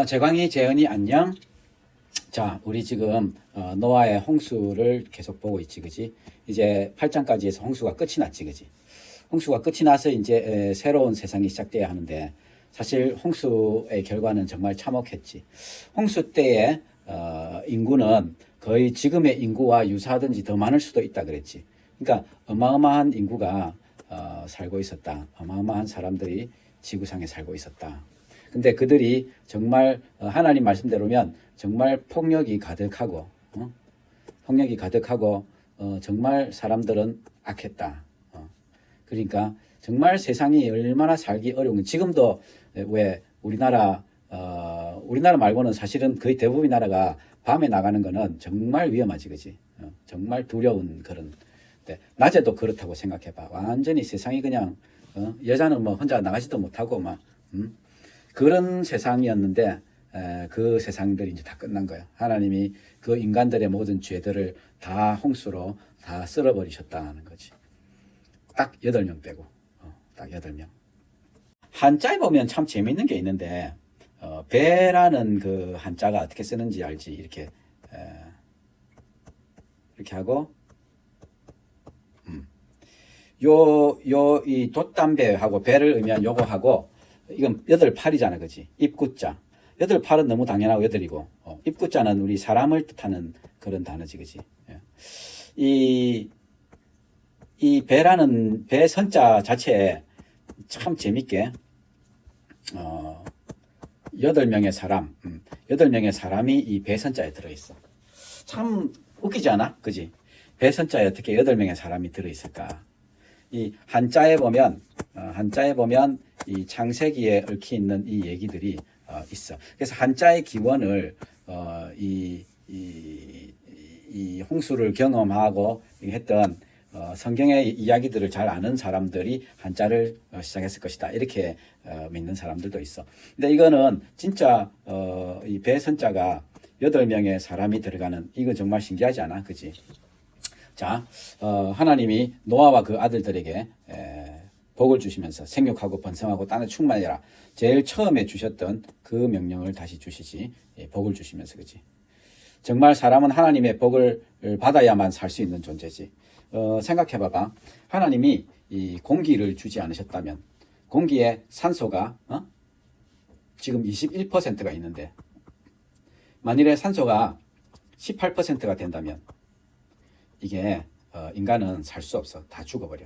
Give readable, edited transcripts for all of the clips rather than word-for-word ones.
재광이, 재현이 안녕. 자, 우리 지금 노아의 홍수를 계속 보고 있지, 그지? 이제 8장까지 해서 홍수가 끝이 났지, 그지? 홍수가 끝이 나서 이제 새로운 세상이 시작돼야 하는데, 사실 홍수의 결과는 정말 참혹했지. 홍수 때의 인구는 거의 지금의 인구와 유사하든지 더 많을 수도 있다 그랬지. 그러니까 어마어마한 인구가 살고 있었다. 어마어마한 사람들이 지구상에 살고 있었다. 근데 그들이 정말 하나님 말씀대로면 정말 폭력이 가득하고 폭력이 가득하고 정말 사람들은 악했다. 그러니까 정말 세상이 얼마나 살기 어려운, 지금도 왜 우리나라 말고는 사실은 거의 대부분의 나라가 밤에 나가는 거는 정말 위험하지, 그지? 정말 두려운 그런. 낮에도 그렇다고 생각해봐. 완전히 세상이 그냥 여자는 뭐 혼자 나가지도 못하고 막 그런 세상이었는데 그 세상들이 이제 다 끝난 거야. 하나님이 그 인간들의 모든 죄들을 다 홍수로 다 쓸어버리셨다는 거지. 딱 8명 빼고 딱 8명. 한자에 보면 참 재밌는 게 있는데 배라는 그 한자가 어떻게 쓰는지 알지? 이렇게 하고 이 돛담배하고 배를 의미한 요거 하고 이건 8, 8이잖아, 그지? 입구자. 8, 8은 너무 당연하고 8이고 입구자는 우리 사람을 뜻하는 그런 단어지, 그지? 이 배라는 배 선자 자체에 참 재밌게 8명의 사람, 8명의 사람이 이 배 선자에 들어있어. 참 웃기지 않아? 그지? 배 선자에 어떻게 8명의 사람이 들어있을까? 이 한자에 보면 이 창세기에 얽혀 있는 이 얘기들이 있어. 그래서 한자의 기원을 이 홍수를 경험하고 했던 성경의 이야기들을 잘 아는 사람들이 한자를 시작했을 것이다. 이렇게 믿는 사람들도 있어. 근데 이거는 진짜 이 배선자가 8명의 사람이 들어가는, 이거 정말 신기하지 않아? 그지? 자, 하나님이 노아와 그 아들들에게 복을 주시면서 생육하고 번성하고 땅에 충만해라. 제일 처음에 주셨던 그 명령을 다시 주시지. 복을 주시면서, 그지? 정말 사람은 하나님의 복을 받아야만 살 수 있는 존재지. 생각해봐봐. 하나님이 이 공기를 주지 않으셨다면, 공기에 산소가 지금 21%가 있는데, 만일에 산소가 18%가 된다면 이게 인간은 살 수 없어. 다 죽어버려.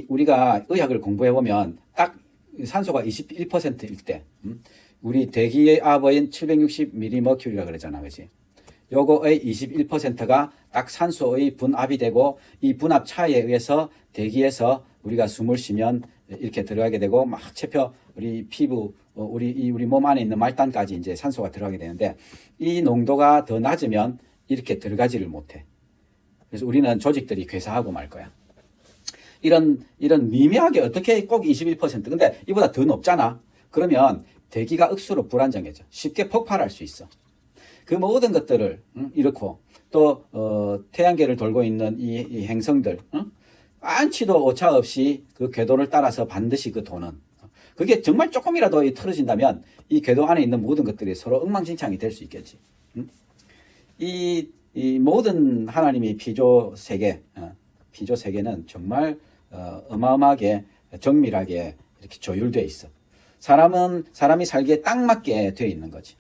우리가 의학을 공부해보면 딱 산소가 21%일 때 우리 대기압의 760mm라고 그러잖아, 그지? 요거의 21%가 딱 산소의 분압이 되고, 이 분압 차이에 의해서 대기에서 우리가 숨을 쉬면 이렇게 들어가게 되고, 막 체표, 우리 피부, 우리 몸 안에 있는 말단까지 이제 산소가 들어가게 되는데, 이 농도가 더 낮으면 이렇게 들어가지를 못해. 그래서 우리는 조직들이 괴사하고 말 거야. 이런 미묘하게 어떻게 꼭 21%, 근데 이보다 더 높잖아. 그러면 대기가 억수로 불안정해져. 쉽게 폭발할 수 있어. 그 모든 것들을 이렇고, 또 태양계를 돌고 있는 이 행성들, 안치도 오차 없이 그 궤도를 따라서 반드시 그 도는, 그게 정말 조금이라도 틀어진다면 이 궤도 안에 있는 모든 것들이 서로 엉망진창이 될 수 있겠지. 이 모든 하나님의 피조 세계는 정말 어마어마하게 정밀하게 이렇게 조율되어 있어. 사람이 살기에 딱 맞게 되어 있는 거지.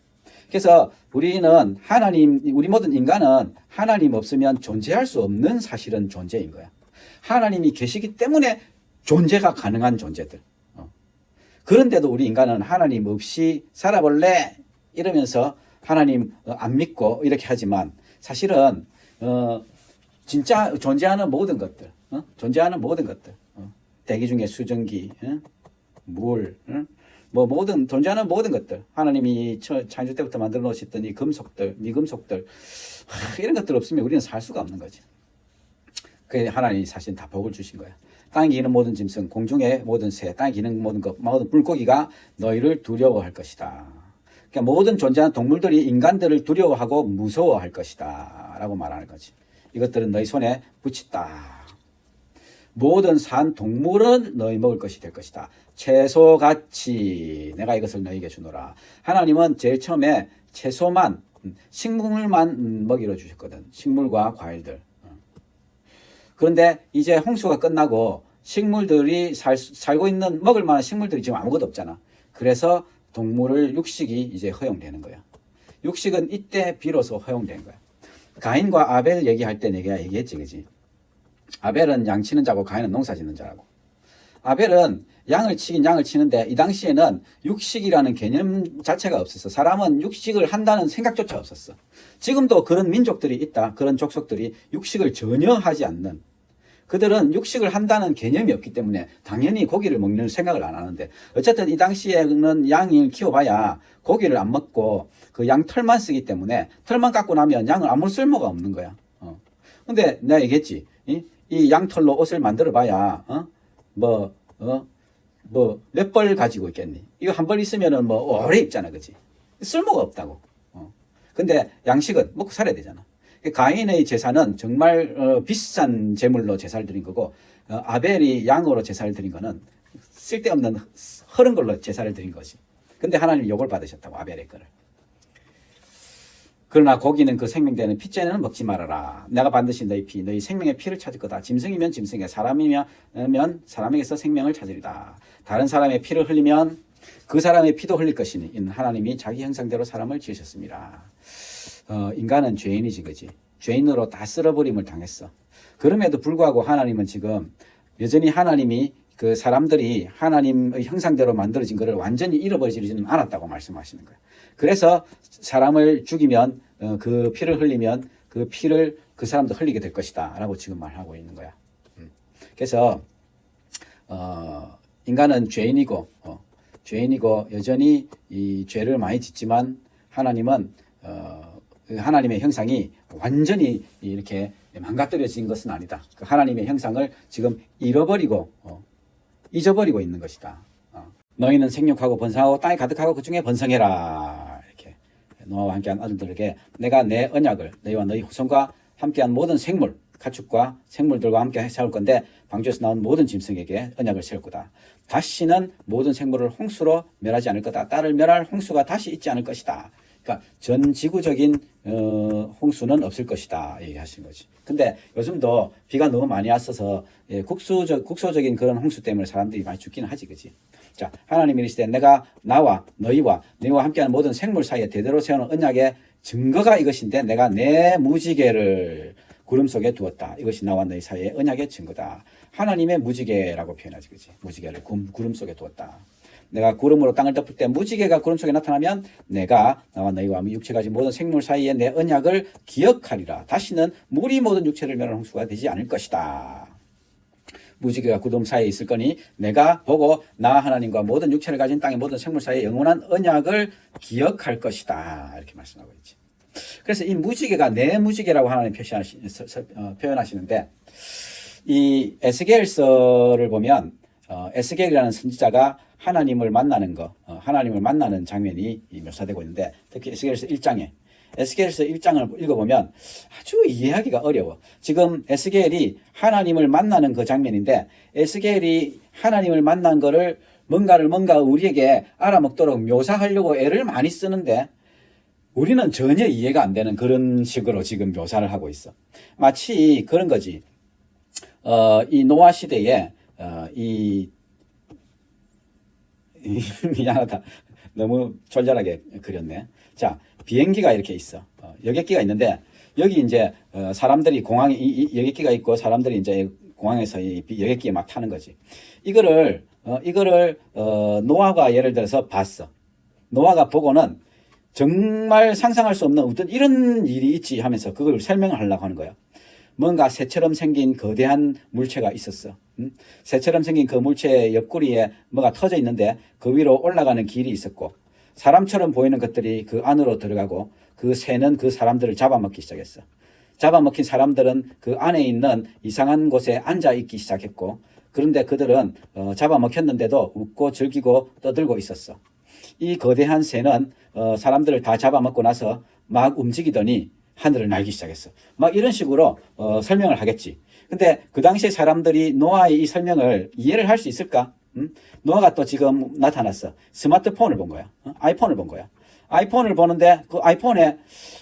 그래서 우리 모든 인간은 하나님 없으면 존재할 수 없는 사실은 존재인 거야. 하나님이 계시기 때문에 존재가 가능한 존재들. 그런데도 우리 인간은 하나님 없이 살아볼래? 이러면서 하나님 안 믿고 이렇게 하지만, 사실은 진짜 존재하는 모든 것들, 대기 중에 수증기, 물, 모든 존재하는 모든 것들, 하나님이 창조 때부터 만들어 놓으셨던 이 금속들, 미금속들, 이런 것들 없으면 우리는 살 수가 없는 거지. 그래서 하나님이 사실 다 복을 주신 거야. 땅에 기는 모든 짐승, 공중의 모든 새, 땅에 기는 모든 것, 모든 물고기가 너희를 두려워할 것이다. 그러니까 모든 존재하는 동물들이 인간들을 두려워하고 무서워할 것이다 라고 말하는 거지. 이것들은 너희 손에 붙였다. 모든 산 동물은 너희 먹을 것이 될 것이다. 채소같이 내가 이것을 너희에게 주노라. 하나님은 제일 처음에 채소만, 식물만 먹이러 주셨거든. 식물과 과일들. 그런데 이제 홍수가 끝나고 식물들이 살고 있는 먹을 만한 식물들이 지금 아무것도 없잖아. 그래서 동물을 육식이 이제 허용되는 거야. 육식은 이때 비로소 허용된 거야. 가인과 아벨 얘기할 때 내가 얘기했지, 그지? 아벨은 양 치는 자고 가인은 농사 짓는 자라고. 아벨은 양을 치긴 양을 치는데 이 당시에는 육식이라는 개념 자체가 없었어. 사람은 육식을 한다는 생각조차 없었어. 지금도 그런 민족들이 있다. 그런 족속들이 육식을 전혀 하지 않는. 그들은 육식을 한다는 개념이 없기 때문에 당연히 고기를 먹는 생각을 안 하는데, 어쨌든 이 당시에는 양을 키워봐야 고기를 안 먹고 그 양 털만 쓰기 때문에 털만 깎고 나면 양은 아무 쓸모가 없는 거야. 근데 내가 얘기했지. 이 양털로 옷을 만들어 봐야 몇 벌 가지고 있겠니? 이거 한 벌 있으면은 뭐 오래 입잖아, 그치? 쓸모가 없다고. 근데 양식은 먹고 살아야 되잖아. 가인의 제사는 정말 비싼 제물로 제사를 드린 거고, 아벨이 양으로 제사를 드린 거는 쓸데없는 흐른 걸로 제사를 드린 것이. 근데 하나님이 욕을 받으셨다고, 아벨의 거를. 그러나 고기는 그 생명되는 피째는 먹지 말아라. 내가 반드시 너희 생명의 피를 찾을 거다. 짐승이면 짐승에, 사람이면 사람에게서 생명을 찾으리다. 다른 사람의 피를 흘리면 그 사람의 피도 흘릴 것이니 이는 하나님이 자기 형상대로 사람을 지으셨습니다. 인간은 죄인이지, 그지? 죄인으로 다 쓸어버림을 당했어. 그럼에도 불구하고 하나님은 지금 여전히 하나님이 그 사람들이 하나님의 형상대로 만들어진 것을 완전히 잃어버리지는 않았다고 말씀하시는 거예요. 그래서 사람을 죽이면 그 피를 흘리면 그 피를 그 사람도 흘리게 될 것이다 라고 지금 말하고 있는 거야. 그래서 인간은 죄인이고 여전히 이 죄를 많이 짓지만 하나님은 하나님의 형상이 완전히 이렇게 망가뜨려진 것은 아니다. 그 하나님의 형상을 지금 잊어버리고 있는 것이다. 너희는 생육하고 번성하고 땅에 가득하고 그 중에 번성해라. 이렇게 노아와 함께한 아들들에게 내가 내 언약을 너희와 너희 후손과 함께한 모든 생물, 가축과 생물들과 함께 세울 건데 방주에서 나온 모든 짐승에게 언약을 세울 거다. 다시는 모든 생물을 홍수로 멸하지 않을 거다. 딸을 멸할 홍수가 다시 있지 않을 것이다. 그러니까 전 지구적인 홍수는 없을 것이다 얘기하신 거지. 근데 요즘도 비가 너무 많이 왔어서 국소적인 그런 홍수 때문에 사람들이 많이 죽기는 하지, 그지? 자, 하나님이 이르시되 내가 나와 너희와 함께하는 모든 생물 사이에 대대로 세우는 언약의 증거가 이것인데 내가 내 무지개를 구름 속에 두었다. 이것이 나와 너희 사이의 언약의 증거다. 하나님의 무지개라고 표현하지, 그지? 무지개를 구름 속에 두었다. 내가 구름으로 땅을 덮을 때 무지개가 구름 속에 나타나면 내가 나와 너희와 육체가진 모든 생물 사이에 내 언약을 기억하리라. 다시는 물이 모든 육체를 멸하는 홍수가 되지 않을 것이다. 무지개가 구름 사이에 있을 거니 내가 보고 나 하나님과 모든 육체를 가진 땅의 모든 생물 사이에 영원한 언약을 기억할 것이다. 이렇게 말씀하고 있지. 그래서 이 무지개가 내 무지개라고 하나님 표현하시는데, 이 에스겔서를 보면 에스겔이라는 선지자가 하나님을 만나는 하나님을 만나는 장면이 묘사되고 있는데, 특히 에스겔서 1장에 에스겔서 1장을 읽어보면 아주 이해하기가 어려워. 지금 에스겔이 하나님을 만나는 그 장면인데, 에스겔이 하나님을 만난 거를 뭔가 우리에게 알아먹도록 묘사하려고 애를 많이 쓰는데 우리는 전혀 이해가 안 되는 그런 식으로 지금 묘사를 하고 있어. 마치 그런 거지. 이 노아 시대에 미안하다. 너무 졸렬하게 그렸네. 자, 비행기가 이렇게 있어. 여객기가 있는데 여기 이제 사람들이 공항에 여객기가 있고 사람들이 이제 공항에서 이 여객기에 막 타는 거지. 이거를 노아가 예를 들어서 봤어. 노아가 보고는 정말 상상할 수 없는 어떤 이런 일이 있지 하면서 그걸 설명을 하려고 하는 거야. 뭔가 새처럼 생긴 거대한 물체가 있었어. 새처럼 생긴 그 물체의 옆구리에 뭐가 터져 있는데 그 위로 올라가는 길이 있었고, 사람처럼 보이는 것들이 그 안으로 들어가고 그 새는 그 사람들을 잡아먹기 시작했어. 잡아먹힌 사람들은 그 안에 있는 이상한 곳에 앉아 있기 시작했고, 그런데 그들은 잡아먹혔는데도 웃고 즐기고 떠들고 있었어. 이 거대한 새는 사람들을 다 잡아먹고 나서 막 움직이더니 하늘을 날기 시작했어. 막 이런 식으로 설명을 하겠지. 근데 그 당시에 사람들이 노아의 이 설명을 이해를 할 수 있을까? 노아가 또 지금 나타났어. 스마트폰을 본 거야. 아이폰을 본 거야. 아이폰을 보는데 그 아이폰에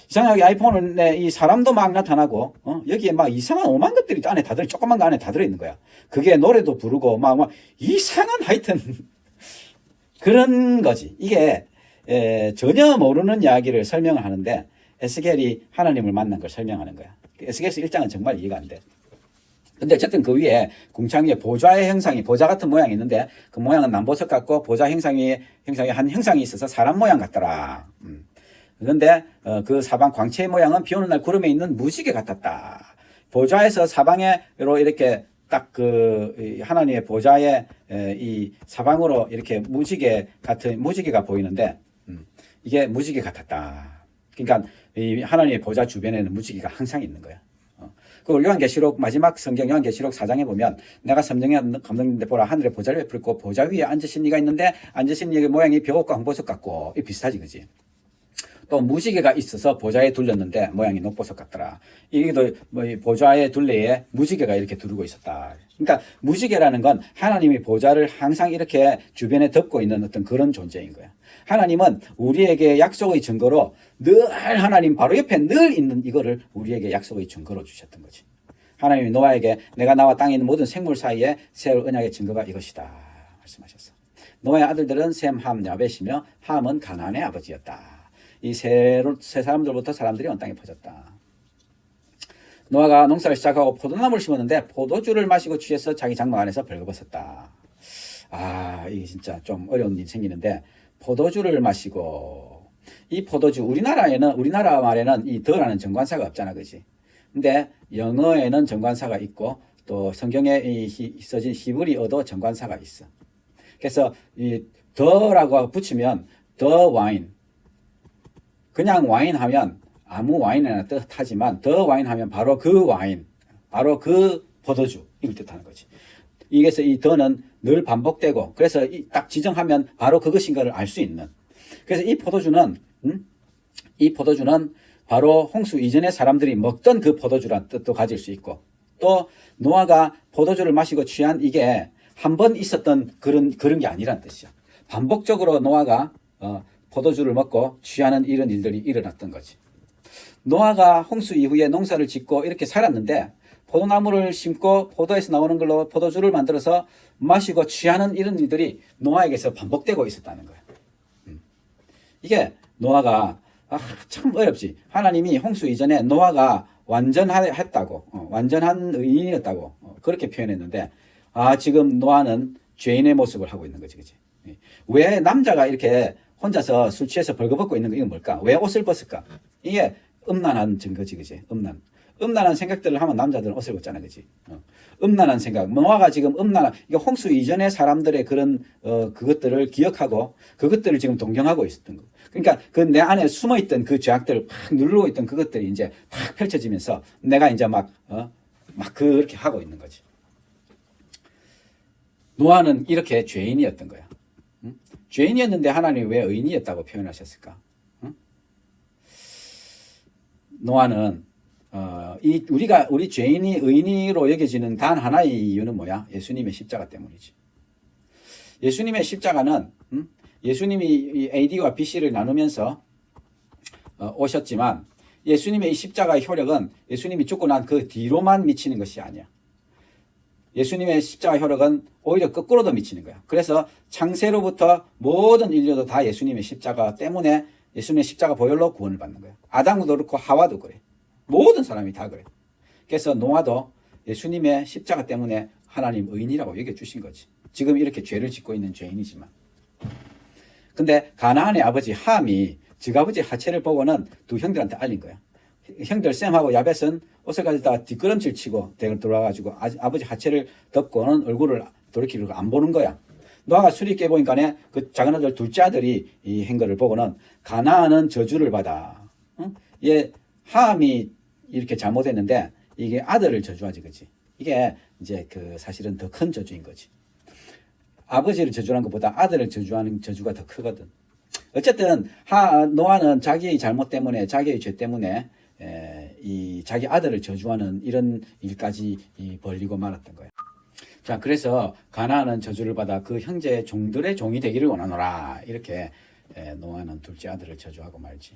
이상하게 아이폰에 이 사람도 막 나타나고 여기에 막 이상한 오만 것들이 안에 다 들어 조그만 거 안에 다 들어 있는 거야. 그게 노래도 부르고 막 이상한 하여튼 그런 거지. 이게 전혀 모르는 이야기를 설명을 하는데 에스겔이 하나님을 만난 걸 설명하는 거야. 에스겔서 1장은 정말 이해가 안 돼. 근데 어쨌든 그 위에 궁창 위에 보좌의 형상이 보좌 같은 모양이 있는데 그 모양은 남보석 같고 보좌 형상이 한 형상이 있어서 사람 모양 같더라. 그런데 그 사방 광채의 모양은 비 오는 날 구름에 있는 무지개 같았다. 보좌에서 사방으로 이렇게 딱 그 하나님의 보좌의 이 사방으로 이렇게 무지개가 보이는데 이게 무지개 같았다. 그러니까 이 하나님의 보좌 주변에는 무지개가 항상 있는 거야. 그 요한계시록 마지막 성경 요한계시록 4장에 보면 내가 성령에 감동인데 보라 하늘에 보좌를 베풀고 보좌 위에 앉으신 이가 있는데 앉으신 이의 모양이 벼옷과 홍보석 같고 이 비슷하지 그지? 또 무지개가 있어서 보좌에 둘렸는데 모양이 녹보석 같더라. 이게도 뭐 보좌의 둘레에 무지개가 이렇게 두르고 있었다. 그러니까 무지개라는 건 하나님이 보좌를 항상 이렇게 주변에 덮고 있는 어떤 그런 존재인 거야. 하나님은 우리에게 약속의 증거로 늘 하나님 바로 옆에 늘 있는 이거를 우리에게 약속의 증거로 주셨던 거지. 하나님이 노아에게 내가 나와 땅에 있는 모든 생물 사이에 세울 언약의 증거가 이것이다 말씀하셨어. 노아의 아들들은 셈, 함, 야벳이며 함은 가나안의 아버지였다. 이 세 사람들부터 사람들이 온 땅에 퍼졌다. 노아가 농사를 시작하고 포도나무를 심었는데 포도주를 마시고 취해서 자기 장막 안에서 벌거벗었다. 이게 진짜 좀 어려운 일이 생기는데 포도주를 마시고 이 포도주 우리나라 말에는 이 더라는 정관사가 없잖아, 그지? 근데 영어에는 정관사가 있고 또 성경에 써진 히브리어도 정관사가 있어. 그래서 이 더라고 붙이면 더 와인. 그냥 와인 하면 아무 와인이나 뜻하지만 더 와인 하면 바로 그 와인, 바로 그 포도주 이걸 뜻하는 거지. 이게서 이 더는 늘 반복되고 그래서 딱 지정하면 바로 그것인 것을 알 수 있는. 그래서 이 포도주는 바로 홍수 이전에 사람들이 먹던 그 포도주란 뜻도 가질 수 있고 또 노아가 포도주를 마시고 취한 이게 한 번 있었던 그런 게 아니란 뜻이야. 반복적으로 노아가 포도주를 먹고 취하는 이런 일들이 일어났던 거지. 노아가 홍수 이후에 농사를 짓고 이렇게 살았는데 포도나무를 심고 포도에서 나오는 걸로 포도주를 만들어서 마시고 취하는 이런 일들이 노아에게서 반복되고 있었다는 거야. 이게 노아가 참 어렵지. 하나님이 홍수 이전에 노아가 완전했다고, 완전한 의인이었다고 그렇게 표현했는데 지금 노아는 죄인의 모습을 하고 있는 거지, 그치? 왜 남자가 이렇게 혼자서 술 취해서 벌거벗고 있는 거 이건 뭘까? 왜 옷을 벗을까? 이게 음란한 증거지, 그지? 음란한 생각들을 하면 남자들은 옷을 벗잖아, 그지? 음란한 생각. 노아가 지금 이게 홍수 이전의 사람들의 그런 그것들을 기억하고 그것들을 지금 동경하고 있었던 거. 그러니까 그 내 안에 숨어있던 그 죄악들을 팍 누르고 있던 그것들이 이제 팍 펼쳐지면서 내가 이제 막 그렇게 하고 있는 거지. 노아는 이렇게 죄인이었던 거야. 죄인이었는데 하나님이 왜 의인이었다고 표현하셨을까? 노아는 우리 죄인이 의인으로 여겨지는 단 하나의 이유는 뭐야? 예수님의 십자가 때문이지. 예수님의 십자가는 예수님이 AD와 BC를 나누면서 오셨지만 예수님의 이 십자가의 효력은 예수님이 죽고 난 그 뒤로만 미치는 것이 아니야. 예수님의 십자가 효력은 오히려 거꾸로도 미치는 거야. 그래서 창세로부터 모든 인류도 다 예수님의 십자가 때문에 예수님의 십자가 보혈로 구원을 받는 거야. 아담도 그렇고 하와도 그래. 모든 사람이 다 그래. 그래서 노아도 예수님의 십자가 때문에 하나님 의인이라고 여겨주신 거지. 지금 이렇게 죄를 짓고 있는 죄인이지만. 근데 가나안의 아버지 함이 즉아버지 하체를 보고는 두 형들한테 알린 거야. 형들 셈하고 야벳은 옷을 가지다가 뒷걸음질 치고 돌아가지고 아버지 하체를 덮고는 얼굴을 돌이키고 안 보는 거야. 노아가 술이 깨보니까 그 작은 아들 둘째 아들이 이 행거를 보고는 가나안은 저주를 받아. 얘 함이 이렇게 잘못했는데 이게 아들을 저주하지, 그치? 이게 이제 사실은 더 큰 저주인 거지. 아버지를 저주하는 것보다 아들을 저주하는 저주가 더 크거든. 어쨌든 노아는 자기의 잘못 때문에 자기의 죄 때문에 이 자기 아들을 저주하는 이런 일까지 벌리고 말았던 거예요. 자, 그래서 가나안은 저주를 받아 그 형제 종들의 종이 되기를 원하노라. 이렇게 노아는 둘째 아들을 저주하고 말지.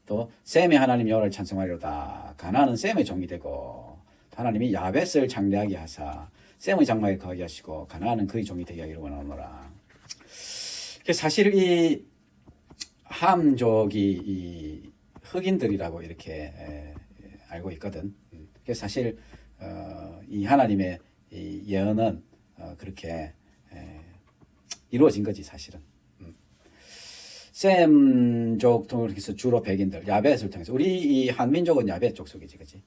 또 셈의 하나님 여호와를 찬송하리로다. 가나안은 셈의 종이 되고 하나님이 야벳을 장대하게 하사 셈의 장막에 거하게 하시고 가나안은 그의 종이 되게 하기를 원하노라. 사실 이 함족이 이 흑인들이라고 이렇게 알고 있거든. 그래서 사실 이 하나님의 이 예언은 그렇게 이루어진 거지 사실은. 셈족 통해서 주로 백인들, 야벳을 통해서 우리 이 한민족은 야벳 족속이지, 그렇지?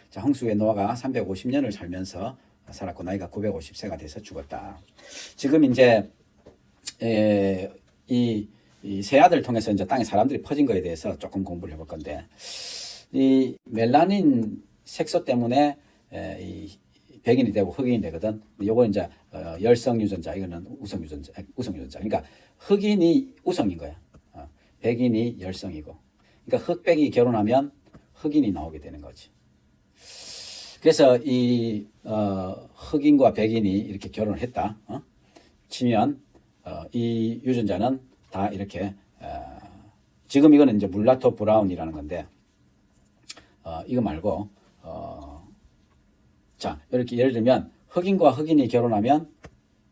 자, 홍수의 노아가 350년을 살면서 살았고 나이가 950세가 돼서 죽었다. 지금 이제 이 세 아들 통해서 이제 땅에 사람들이 퍼진 거에 대해서 조금 공부를 해볼 건데, 이 멜라닌 색소 때문에 이 백인이 되고 흑인이 되거든. 요거 이제 열성 유전자, 이거는 우성 유전자. 그러니까 흑인이 우성인 거야. 백인이 열성이고. 그러니까 흑백이 결혼하면 흑인이 나오게 되는 거지. 그래서 이 흑인과 백인이 이렇게 결혼을 했다. 치면 이 유전자는 다 이렇게 지금 이거는 이제 물라토 브라운이라는 건데 이거 말고 자, 이렇게 예를 들면 흑인과 흑인이 결혼하면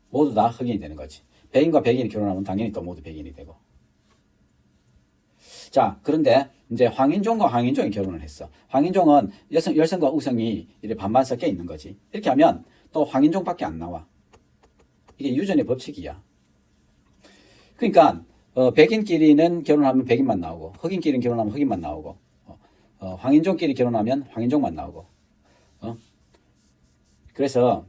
모두 다 흑인이 되는 거지. 백인과 백인이 결혼하면 당연히 또 모두 백인이 되고. 자, 그런데 이제 황인종과 황인종이 결혼을 했어. 황인종은 열성과 우성이 이렇게 반반 섞여 있는 거지. 이렇게 하면 또 황인종밖에 안 나와. 이게 유전의 법칙이야. 그러니까 백인끼리는 결혼하면 백인만 나오고, 흑인끼리는 결혼하면 흑인만 나오고, 황인종끼리 결혼하면 황인종만 나오고. 그래서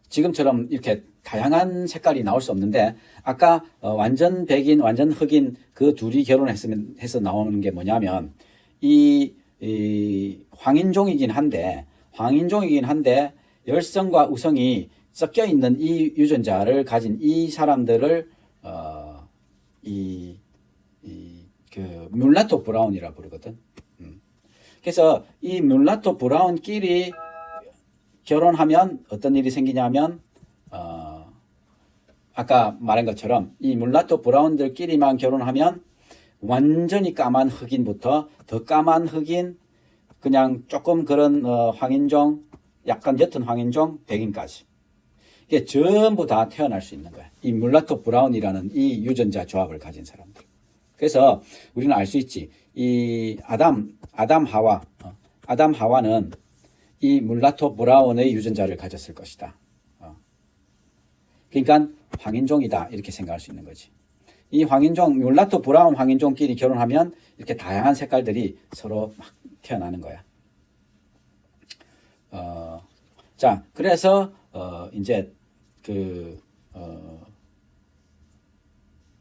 지금처럼 이렇게 다양한 색깔이 나올 수 없는데, 아까 완전 백인, 완전 흑인 그 둘이 결혼해서 나오는 게 뭐냐면 이 황인종이긴 한데 열성과 우성이 섞여 있는 이 유전자를 가진 이 사람들을 그 물라토 브라운이라 부르거든. 그래서 이 물라토 브라운끼리 결혼하면 어떤 일이 생기냐면 아까 말한 것처럼 이 물라토 브라운들끼리만 결혼하면 완전히 까만 흑인부터 더 까만 흑인, 그냥 조금 그런 황인종, 약간 옅은 황인종, 백인까지. 이게 전부 다 태어날 수 있는 거야. 이 물라토 브라운이라는 이 유전자 조합을 가진 사람들. 그래서 우리는 알 수 있지. 이 아담 하와는 이 물라토 브라운의 유전자를 가졌을 것이다. 그러니까 황인종이다 이렇게 생각할 수 있는 거지. 이 황인종, 물라토 브라운 황인종끼리 결혼하면 이렇게 다양한 색깔들이 서로 막 태어나는 거야. 자, 그래서 이제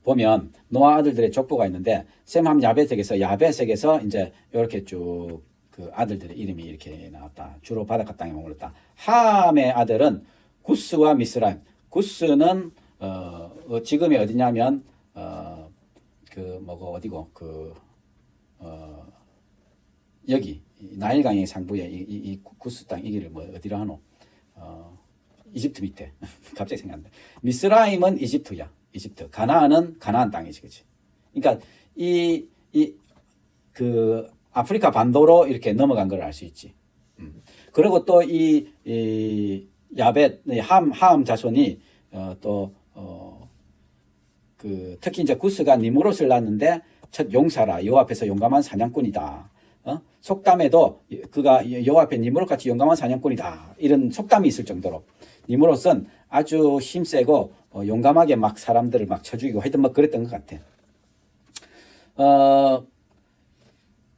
보면 노아 아들들의 족보가 있는데 셈함 야벳에게서 이제 이렇게 쭉 그 아들들의 이름이 이렇게 나왔다. 주로 바닷가 땅에 머물렀다. 함의 아들은 구스와 미스라임. 구스는 지금이 어디냐면 어디고 여기 나일강의 상부에 이 구스 땅 이기를 뭐 어디라 하노? 이집트 밑에 갑자기 생각난다. 미스라임은 이집트야. 이집트. 가나안은 가나안 땅이지, 그렇지? 그러니까 그 아프리카 반도로 이렇게 넘어간 걸 알 수 있지. 그리고 또 이 야벳 함 자손이 특히 이제 구스가 니므롯을 낳았는데 첫 용사라. 여호와 앞에서 용감한 사냥꾼이다. 속담에도 그가 여호와 앞에 니므롯같이 용감한 사냥꾼이다. 이런 속담이 있을 정도로 니므롯은 아주 힘세고 용감하게 막 사람들을 막 쳐 죽이고 하여튼 뭐 그랬던 것 같아.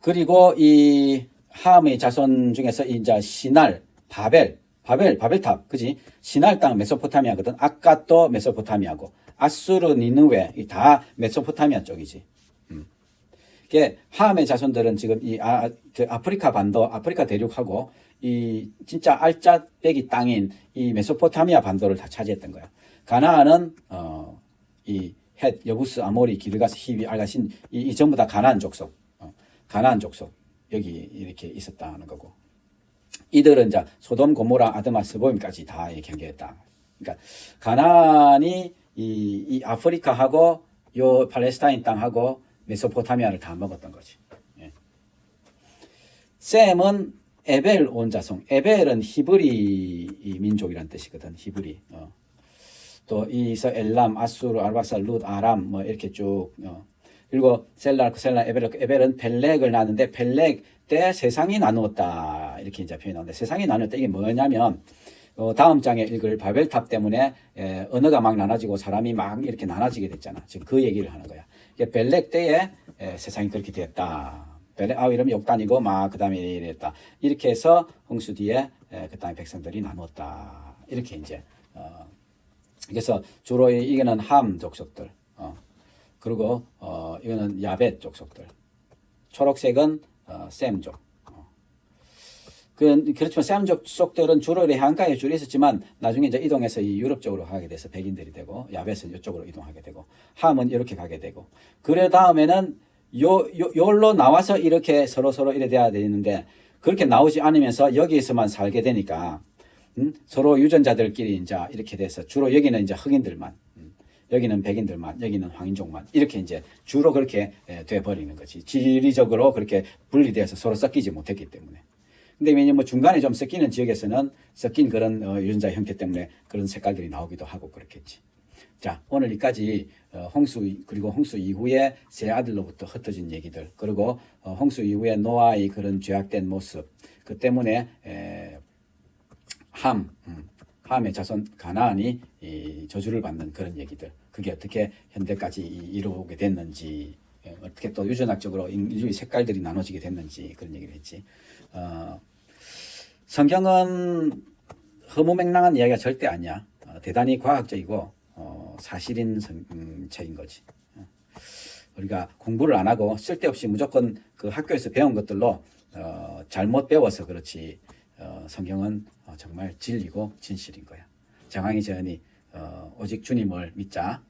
그리고 이 함의 자손 중에서 이제 시날, 바벨탑, 그지? 시날 땅 메소포타미아거든. 아까도 메소포타미아고, 아수르, 니느웨 다 메소포타미아 쪽이지. 이게 함의 자손들은 지금 그 아프리카 반도, 아프리카 대륙하고 이 진짜 알짜배기 땅인 이 메소포타미아 반도를 다 차지했던 거야. 가나안은 이 헷, 여부스, 아모리, 기르가스, 히비, 알가신 이 전부 다 가나안 족속. 가나안 족속. 여기 이렇게 있었다는 거고. 이들은 이제 소돔, 고모라, 아드마, 스보임까지 다 경계했다. 그러니까 가나안이 이 아프리카하고 요 팔레스타인 땅하고 메소포타미아를 다 먹었던 거지. 예. 셈은 에벨 온 자손. 에벨은 히브리 민족이란 뜻이거든. 히브리. 또 이서 엘람, 아수르, 알박살, 룻, 아람 뭐 이렇게 쭉. 그리고 셀라, 에벨은 벨렉을 낳았는데 벨렉 때 세상이 나누었다. 이렇게 이제 표현하는데 세상이 나누었다. 이게 뭐냐면 다음 장에 읽을 바벨탑 때문에 언어가 막 나눠지고 사람이 막 이렇게 나눠지게 됐잖아. 지금 그 얘기를 하는 거야. 이게 벨렉 때에 세상이 그렇게 됐다. 벨렉 이러면 욕단이고 막 그다음에 이랬다. 이렇게 해서 홍수 뒤에 그다음에 백성들이 나누었다. 이렇게 이제 그래서 주로 이거는 함 족속들. 그리고 이거는 야벳 족속들. 초록색은 셈족. 그렇지만 셈 족속들은 주로 해안가에 줄이 있었지만 나중에 이제 이동해서 이 유럽 쪽으로 가게 돼서 백인들이 되고 야벳은 이쪽으로 이동하게 되고 함은 이렇게 가게 되고 그래 다음에는 요로 나와서 이렇게 서로 이래 돼야 되는데 그렇게 나오지 않으면서 여기에서만 살게 되니까 서로 유전자들끼리 이제 이렇게 돼서 주로 여기는 이제 흑인들만 여기는 백인들만, 여기는 황인족만 이렇게 이제 주로 그렇게 돼 버리는 거지. 지리적으로 그렇게 분리돼서 서로 섞이지 못했기 때문에. 근데 왜냐면 뭐 중간에 좀 섞이는 지역에서는 섞인 그런 유전자 형태 때문에 그런 색깔들이 나오기도 하고 그렇겠지. 자, 오늘 여기까지 홍수 그리고 홍수 이후에 세 아들로부터 흩어진 얘기들 그리고 홍수 이후에 노아의 그런 죄악된 모습 그 때문에 함의 자손 가나안이 이 저주를 받는 그런 얘기들 그게 어떻게 현대까지 이루어오게 됐는지 어떻게 또 유전학적으로 인류의 색깔들이 나눠지게 됐는지 그런 얘기를 했지. 성경은 허무맹랑한 이야기가 절대 아니야. 대단히 과학적이고 사실인 책인 거지. 우리가 공부를 안 하고 쓸데없이 무조건 그 학교에서 배운 것들로 잘못 배워서 그렇지 성경은 정말 진리고 진실인 거야. 정황이 저언이 오직 주님을 믿자.